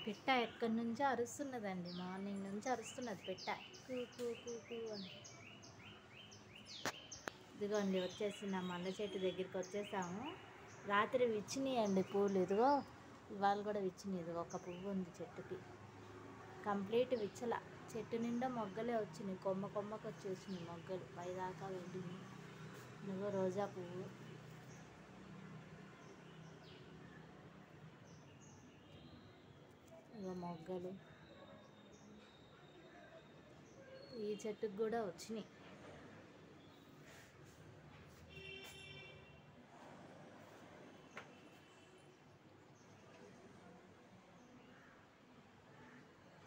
పెట్ట ఎక్కడి నుంచో అరుస్తున్నదండి, మార్నింగ్ నుంచి అరుస్తున్నది పెట్ట, కూ కూ కూ కూ అని. ఇదిగోండి వచ్చేసి నా మల్లె చెట్టు దగ్గరికి వచ్చేసాము. రాత్రి విచ్చినాయండి పూలు, ఇదిగో ఇవాళ కూడా విచ్చినాయి. ఇదిగో ఒక పువ్వు ఉంది చెట్టుకి, కంప్లీట్ విచ్చల. చెట్టు నిండా మొగ్గలే వచ్చినాయి, కొమ్మ కొమ్మకు వచ్చేసినాయి మొగ్గలు, పైదాకా వెళ్ళినాయి. ఇదిగో రోజా పువ్వు, ఇదిగో మొగ్గలు. ఈ చెట్టుకు కూడా వచ్చినాయి.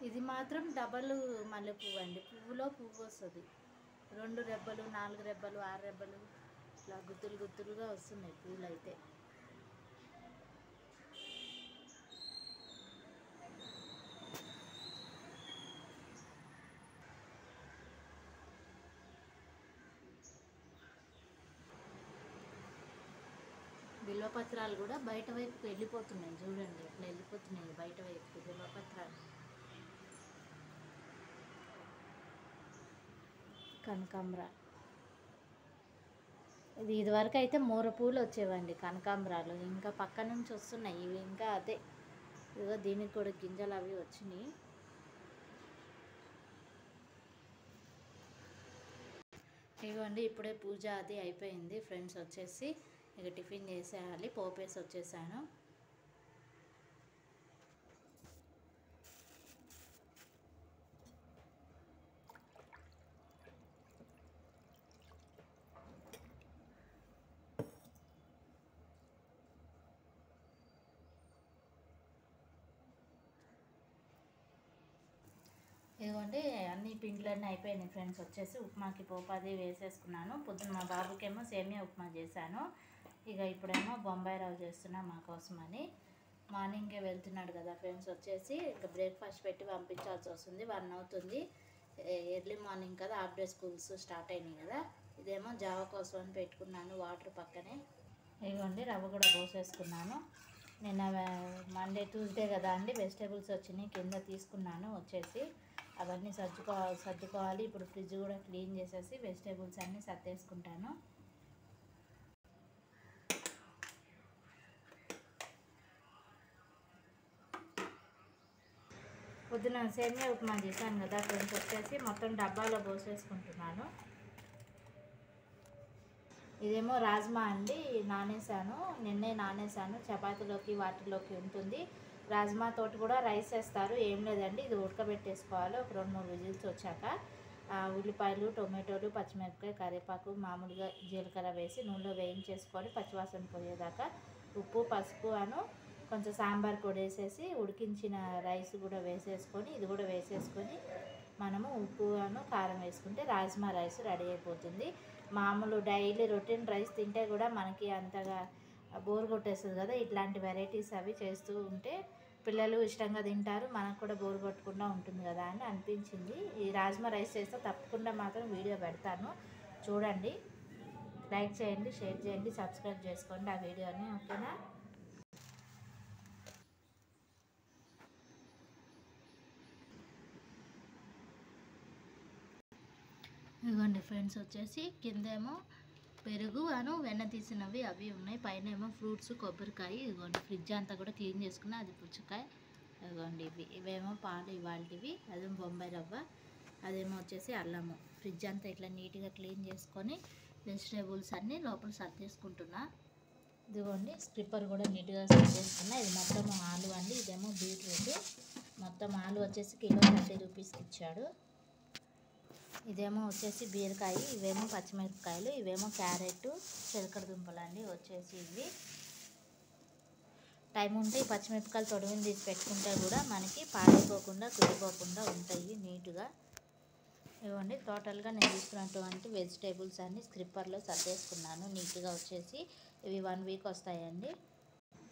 ఇది మాత్రం డబల్ మల్లె పువ్వు అండి, పువ్వులో పువ్వు వస్తుంది. 2 రెబ్బలు, 4 రెబ్బలు, 6 రెబ్బలు, ఇట్లా గుత్తులు గుత్తులుగా వస్తున్నాయి పూలు అయితే. బిల్వపత్రాలు కూడా బయట వైపుకి వెళ్ళిపోతున్నాయి, చూడండి ఇట్లా వెళ్ళిపోతున్నాయి బయట వైపుకి బిల్వపత్రాలు. కనకాంబర, ఇదివరకు అయితే మూర పూలు వచ్చేవండి కనకాంబరాలు, ఇంకా పక్క నుంచి వస్తున్నాయి ఇవి, ఇంకా అదే. ఇదిగో దీనికి కూడా గింజలు అవి వచ్చినాయి. ఇదిగోండి ఇప్పుడే పూజ అది అయిపోయింది ఫ్రెండ్స్. వచ్చేసి ఇక టిఫిన్ చేసేయాలి, పోపేసి వచ్చేసాను. ఇదిగోండి అన్ని పిండ్లన్నీ అయిపోయినాయి ఫ్రెండ్స్. వచ్చేసి ఉప్మాకి పోపు అది వేసేసుకున్నాను. పొద్దున్న మా బాబుకేమో సేమియా ఉప్మా చేశాను. ఇక ఇప్పుడేమో బొంబాయి రవ్వ చేస్తున్నా మా కోసమని. మార్నింగే వెళ్తున్నాడు కదా ఫ్రెండ్స్. వచ్చేసి ఇక బ్రేక్ఫాస్ట్ పెట్టి పంపించాల్సి వస్తుంది, 1 అవుతుంది. ఎర్లీ మార్నింగ్ కదా, హాఫ్ డే స్కూల్స్ స్టార్ట్ అయినాయి కదా. ఇదేమో జావ కోసం అని పెట్టుకున్నాను వాటర్ పక్కనే. ఇదిగోండి రవ్వ కూడా పోసేసుకున్నాను. నిన్న మండే ట్యూస్డే కదా అండి, వెజిటేబుల్స్ వచ్చినాయి కింద తీసుకున్నాను. వచ్చేసి అవన్నీ సర్దుకోవాలి. ఇప్పుడు ఫ్రిడ్జ్ కూడా క్లీన్ చేసేసి వెజిటేబుల్స్ అన్నీ సర్దేసుకుంటాను. పొద్దున సేమియా ఉప్మా చేశాను కదా ఫ్రెండ్స్. వచ్చేసి మొత్తం డబ్బాలో పోసేసుకుంటున్నాను. ఇదేమో రాజ్మా అండి, నానేసాను, నిన్నే నానేసాను. చపాతీలోకి వాటిలోకి ఉంటుంది. రాజ్మా తోటి కూడా రైస్ వేస్తారు, ఏం లేదండి. ఇది ఉడకబెట్టేసుకోవాలి ఒక 2-3 విజిల్స్ వచ్చాక. ఉల్లిపాయలు, టొమాటోలు, పచ్చిమిరపకాయ, కరివేపాకు, మామూలుగా జీలకర్ర వేసి నూనెలో వేయించేసుకొని పచ్చివాసన పోయేదాకా ఉప్పు, పసుపు కొంచెం సాంబార్ పొడి వేసేసి ఉడికించిన రైస్ కూడా వేసేసుకొని, ఇది కూడా వేసేసుకొని మనము ఉప్పు కారం వేసుకుంటే రాజ్మా రైస్ రెడీ అయిపోతుంది. మామూలు డైలీ రొటీన్ రైస్ తింటే కూడా మనకి అంతగా బోర్ కొట్టేస్తుంది కదా. ఇట్లాంటి వెరైటీస్ అవి చేస్తూ ఉంటే పిల్లలు ఇష్టంగా తింటారు, మనకు కూడా బోర్ కొట్టకుండా ఉంటుంది కదా అని అనిపించింది. ఈ రాజ్మా రైస్ చేస్తే తప్పకుండా మాత్రం వీడియో పెడతాను, చూడండి. లైక్ చేయండి, షేర్ చేయండి, సబ్స్క్రైబ్ చేసుకోండి ఆ వీడియోని, ఓకేనా. ఇదిగోండి ఫ్రెండ్స్. వచ్చేసి కిందేమో పెరుగు వెన్న తీసినవి అవి ఉన్నాయి, పైన ఏమో ఫ్రూట్స్, కొబ్బరికాయ. ఇదిగోండి ఫ్రిడ్జ్ అంతా కూడా క్లీన్ చేసుకున్నా, అది పుచ్చకాయ. ఇదిగోండి ఇవేమో పాలు ఇవాళవి, అదేమో బొంబాయి రవ్వ, అదేమో వచ్చేసి అల్లము. ఫ్రిడ్జ్ అంతా ఇట్లా నీట్గా క్లీన్ చేసుకొని వెజిటేబుల్స్ అన్నీ లోపల సర్దేసుకుంటున్నా. ఇదిగోండి స్క్రిప్పర్ కూడా నీట్గా సర్దేసుకున్నా. ఇది మొత్తం ఆలు అండి, ఇదేమో బీట్రూట్. మొత్తం ఆలు వచ్చేసి కిలో 30 రూపీస్కి ఇచ్చాడు. ఇదేమో వచ్చేసి బీరకాయ, ఇవేమో పచ్చిమిరపకాయలు, ఇవేమో క్యారెట్, చిలకడ దుంపలు అండి. వచ్చేసి ఇవి టైం ఉంటే ఈ పచ్చిమిరపకాయలు తొడిమిని తీసి పెట్టుకుంటే కూడా మనకి పాడైపోకుండా కుళ్ళిపోకుండా ఉంటాయి నీట్గా. ఇవ్వండి టోటల్గా నేను తీసుకున్నటువంటి వెజిటేబుల్స్ అన్నీ స్క్రిప్పర్లో సర్దేసుకున్నాను నీట్గా. వచ్చేసి ఇవి 1 వీక్ వస్తాయండి.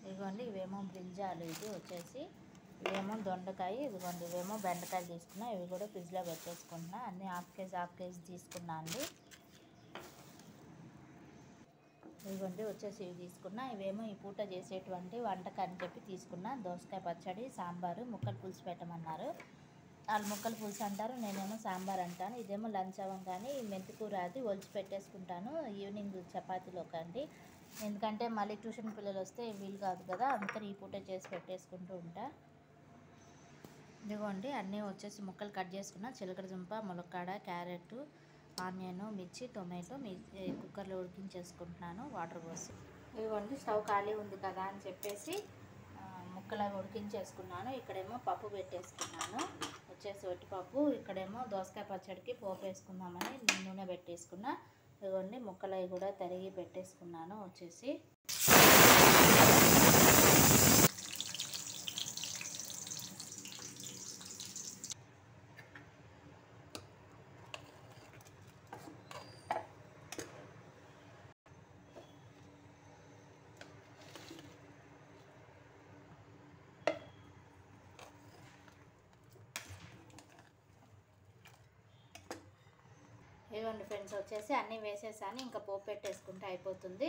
ఇదిగోండి ఇవేమో బ్రింజాలు, ఇది వచ్చేసి ఇవేమో దొండకాయ, ఇదిగోండి ఇవేమో బెండకాయలు తీసుకున్నా. ఇవి కూడా ఫ్రిడ్జ్లో పెట్టేసుకుంటున్నా. అన్నీ హాఫ్ కేజీ తీసుకున్నా అండి. ఇవ్వండి వచ్చేసి ఇవి తీసుకున్నా. ఇవేమో ఈ పూట చేసేటువంటి వంటకు అని చెప్పి తీసుకున్నా. దోసకాయ పచ్చడి, సాంబారు, ముక్కల పులుసు పెట్టమన్నారు. వాళ్ళు ముక్కల పులుసు అంటారు, నేనేమో సాంబార్ అంటాను. ఇదేమో లంచ్ అవ్వగానే మెంతికూర అది ఒలిచి పెట్టేసుకుంటాను ఈవినింగ్ చపాతీలోకి అండి. ఎందుకంటే మళ్ళీ ట్యూషన్ పిల్లలు వస్తే వీలు కాదు కదా, అందుకని ఈ పూట చేసి పెట్టేసుకుంటూ ఉంటా. ఇదిగోండి అన్నీ వచ్చేసి ముక్కలు కట్ చేసుకున్న. చిలకడ దుంప, ములక్కాడ, క్యారెట్, ఆనియన్, మిర్చి, టొమాటో కుక్కర్లో ఉడికించేసుకుంటున్నాను వాటర్ పోసి. ఇదిగోండి స్టవ్ ఖాళీ ఉంది కదా అని చెప్పేసి ముక్కలు ఉడికించేసుకున్నాను. ఇక్కడేమో పప్పు పెట్టేసుకున్నాను, వచ్చేసి వట్టిపప్పు. ఇక్కడేమో దోసకాయ పచ్చడికి పోపు వేసుకుందామని నూనె పెట్టేసుకున్నా. ఇదిగోండి ముక్కలు అవి కూడా తరిగి పెట్టేసుకున్నాను. వచ్చేసి ఇవ్వండి ఫ్రెండ్స్ వచ్చేసి అన్నీ వేసేసాను. ఇంకా పోపు పెట్టేసుకుంటే అయిపోతుంది.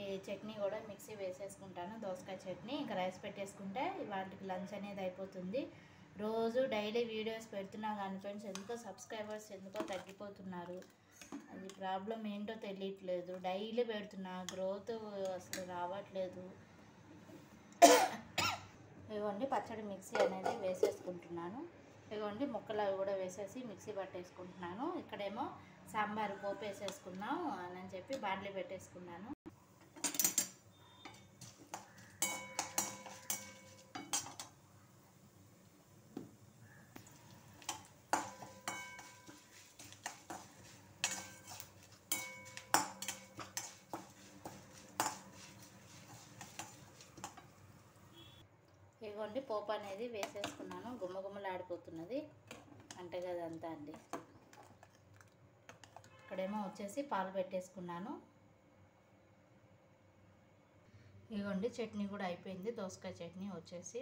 ఈ చట్నీ కూడా మిక్సీ వేసేసుకుంటాను, దోసకాయ చట్నీ. ఇంకా రైస్ పెట్టేసుకుంటే వాటికి లంచ్ అనేది అయిపోతుంది. రోజు డైలీ వీడియోస్ పెడుతున్నా కానీ ఫ్రెండ్స్ ఎందుకో సబ్స్క్రైబర్స్ ఎందుకో తగ్గిపోతున్నారు. అది ప్రాబ్లం ఏంటో తెలియట్లేదు. డైలీ పెడుతున్నా, గ్రోత్ అసలు రావట్లేదు. ఇవ్వండి పచ్చడి మిక్సీ అనేది వేసేసుకుంటున్నాను. ఇదిగోండి ముక్కలు అవి కూడా వేసేసి మిక్సీ పట్టేసుకుంటున్నాను. ఇక్కడేమో సాంబారు పోపు వేసేసుకున్నాం అని చెప్పి బాండ్లీ పెట్టేసుకున్నాను. ఇదిగోండి పోపు అనేది వేసేసుకున్నాను. గుమ్మగుమ్మలాడిపోతున్నది అంటే కదంతా అండి. ఇక్కడేమో వచ్చేసి పాలు పెట్టేసుకున్నాను. ఇదిగోండి చట్నీ కూడా అయిపోయింది, దోసకాయ చట్నీ వచ్చేసి.